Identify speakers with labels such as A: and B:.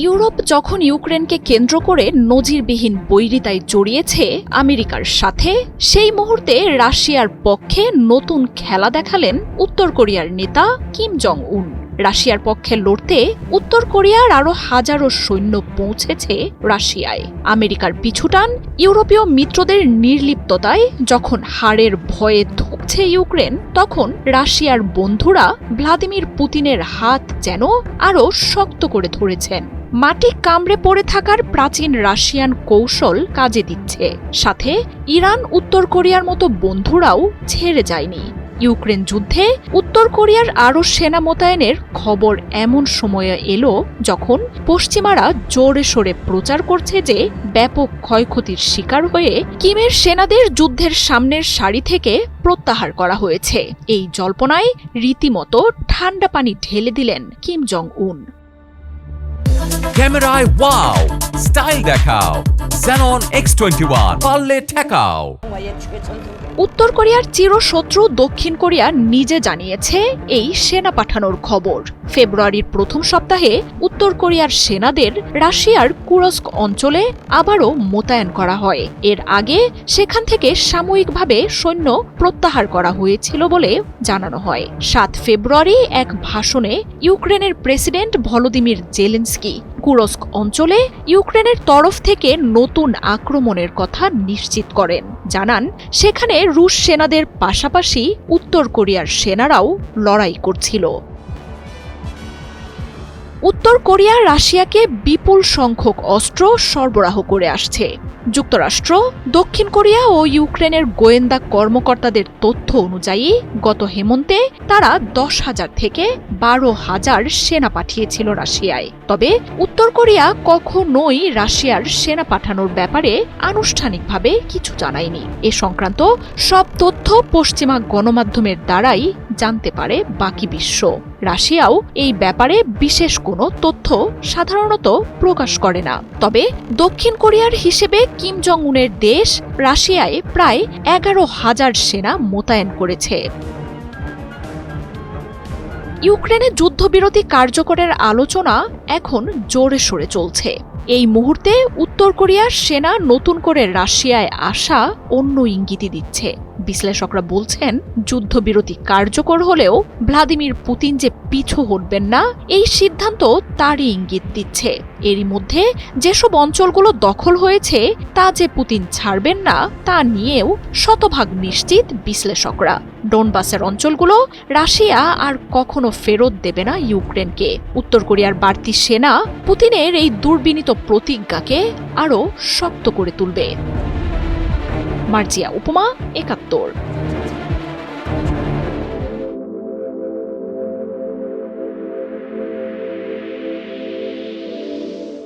A: Europe যখন ইউক্রেনকে কেন্দ্র করে নজিরবিহীন বৈরিতায় জড়িয়েছে আমেরিকার সাথে, সেই মুহূর্তে রাশিয়ার পক্ষে নতুন খেলা দেখালেন উত্তর কোরিয়ার নেতা কিম জং উন। রাশিয়ার পক্ষে লড়তে উত্তর কোরিয়ার আরও হাজারো সৈন্য পৌঁছেছে রাশিয়ায়। আমেরিকার পিছুটান, ইউরোপীয় মিত্রদের নির্লিপ্ততায় যখন হারের ভয়ে ধুঁকছে ইউক্রেন, তখন রাশিয়ার বন্ধুরা ভ্লাদিমির পুতিনের হাত যেন আরও শক্ত করে ধরেছেন। মাটি কামড়ে পড়ে থাকার প্রাচীন রাশিয়ান কৌশল কাজে দিচ্ছে, সাথে ইরান, উত্তর কোরিয়ার মতো বন্ধুরাও ছেড়ে যায়নি। ইউক্রেন যুদ্ধে উত্তর কোরিয়ার আরও সেনা মোতায়েনের খবর এমন সময়ে এলো যখন পশ্চিমারা জোরে সোরে প্রচার করছে যে ব্যাপক ক্ষয়ক্ষতির শিকার হয়ে কিমের সেনাদের যুদ্ধের সামনের সারি থেকে প্রত্যাহার করা হয়েছে। এই জল্পনায় রীতিমতো ঠান্ডা পানি ঢেলে দিলেন কিম জং উন।
B: ক্যামেরায় ওয়াও, স্টাইল দেখাও, Xenon X21 পারলে ঠেকাও।
A: উত্তর কোরিয়ার চিরশত্রু দক্ষিণ কোরিয়া নিজে জানিয়েছে এই সেনা পাঠানোর খবর। ফেব্রুয়ারির প্রথম সপ্তাহে উত্তর কোরিয়ার সেনাদের রাশিয়ার কুরস্ক অঞ্চলে আবারও মোতায়েন করা হয়। এর আগে সেখান থেকে সাময়িকভাবে সৈন্য প্রত্যাহার করা হয়েছিল বলে জানানো হয়। 7 ফেব্রুয়ারি এক ভাষণে ইউক্রেনের প্রেসিডেন্ট ভলোদিমির জেলেনস্কি কুরস্ক অঞ্চলে ইউক্রেনের তরফ থেকে নতুন আক্রমণের কথা নিশ্চিত করেন। জানান, সেখানে রুশ সেনাদের পাশাপাশি উত্তর কোরিয়ার সেনারাও লড়াই করছিল। উত্তর কোরিয়া রাশিয়াকে বিপুল সংখ্যক অস্ত্র সরবরাহ করে আসছে। যুক্তরাষ্ট্র, দক্ষিণ কোরিয়া ও ইউক্রেনের গোয়েন্দা কর্মকর্তাদের তথ্য অনুযায়ী গত হেমন্তে তারা 10,000 থেকে 12,000 সেনা পাঠিয়েছিল রাশিয়ায়। তবে উত্তর কোরিয়া কখনোই রাশিয়ার সেনা পাঠানোর ব্যাপারে আনুষ্ঠানিকভাবে কিছু জানায়নি। এ সংক্রান্ত সব তথ্য পশ্চিমা গণমাধ্যমের দ্বারাই জানতে পারে বাকি বিশ্ব। রাশিয়াও এই ব্যাপারে বিশেষ কোনো তথ্য সাধারণত প্রকাশ করে না। তবে দক্ষিণ কোরিয়ার হিসেবে কিম জং উনের দেশ রাশিয়ায় প্রায় 11,000 সেনা মোতায়েন করেছে। ইউক্রেনে যুদ্ধবিরতি কার্যকরের আলোচনা এখন জোরে সোরে চলছে। এই মুহূর্তে উত্তর কোরিয়ার সেনা নতুন করে রাশিয়ায় আসা অন্য ইঙ্গিতই দিচ্ছে। বিশ্লেষকরা বলছেন, যুদ্ধবিরতি কার্যকর হলেও ভ্লাদিমির পুতিন যে পিছু হটবেন না, এই সিদ্ধান্ত তারই ইঙ্গিত দিচ্ছে। এরই মধ্যে যেসব অঞ্চলগুলো দখল হয়েছে তা যে পুতিন ছাড়বেন না তা নিয়েও শতভাগ নিশ্চিত বিশ্লেষকরা। ডোনবাসের অঞ্চলগুলো রাশিয়া আর কখনো ফেরত দেবে না ইউক্রেনকে। উত্তর কোরিয়ার বাড়তি সেনা পুতিনের এই দুর্বিনীত প্রতিজ্ঞাকে আরও শক্ত করে তুলবে। মার্জিয়া উপমা, ৭১।